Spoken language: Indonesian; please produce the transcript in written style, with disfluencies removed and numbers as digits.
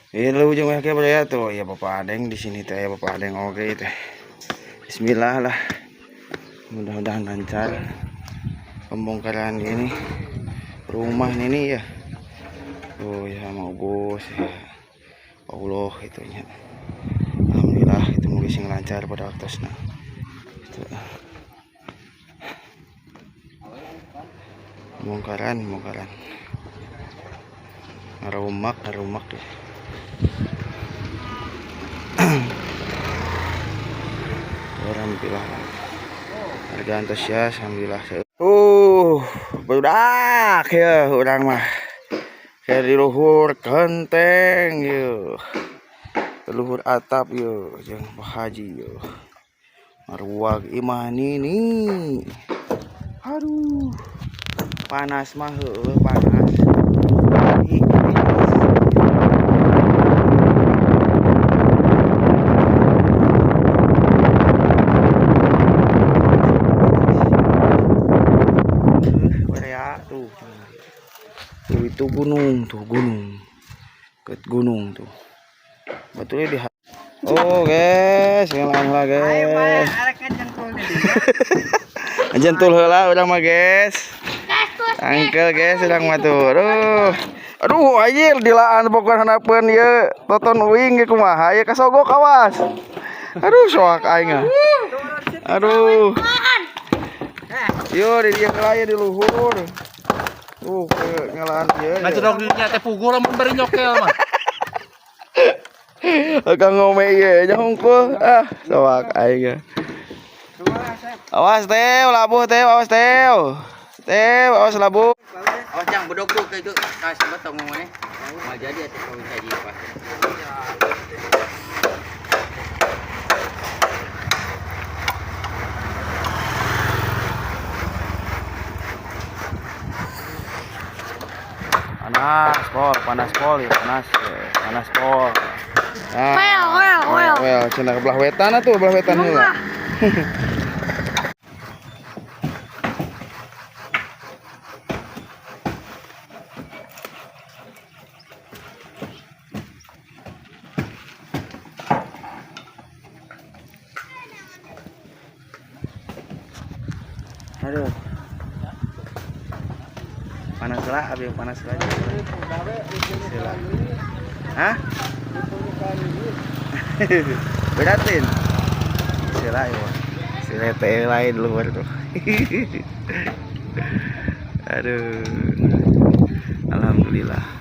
Ini ujung ya ya tuh ya Bapak Adeng di sini teh ya Bapak Adeng oke teh. Bismillah lah. Mudah-mudahan lancar pembongkaran ini rumah ini ya. Oh ya mau bos ya. Allah itunya. Alhamdulillah itu mungkin sing lancar pada atasnya. Itu. Bongkaran. Ngarumak ya. Alhamdulillah. Harga antusias alhamdulillah. Budak ya urang mah. Kayak di luhur genteng yeuh. Luhur atap yeuh jeung Pak Haji yeuh. Maruwag imah nini. Aduh. Panas mah heueuh panas. Tuh itu gunung ke gunung tuh betulnya di guys ngalang lah guys jentul heula urang mah guys angkel guys urang mah tuh aduh anjir dilaan pokokna hanapeun ieu toton uing ge kumaha ya kasogok awas aduh soak aing aduh yo di dieu kelaya di luhur ngalaan ieu. Ngajrog dinya teh puguh lamun bari nyokel mah. Kang ngome ieu nya hungkul. Soak aing. Awas teh, labuh teh, awas teh. Teh, awas labuh. Awas jang bedog-dog itu ka sabat tong ngomongnya. Mau jadi atuh kawin saji Pak. panas pol ya panas pol. Well, cenah belah wetan atuh, belah wetan heula. Aduh. Panas lah, abi panas lagi. Sila. Hah? Beratin. Sila ya. Sila teh lain luar tuh. Aduh. Alhamdulillah.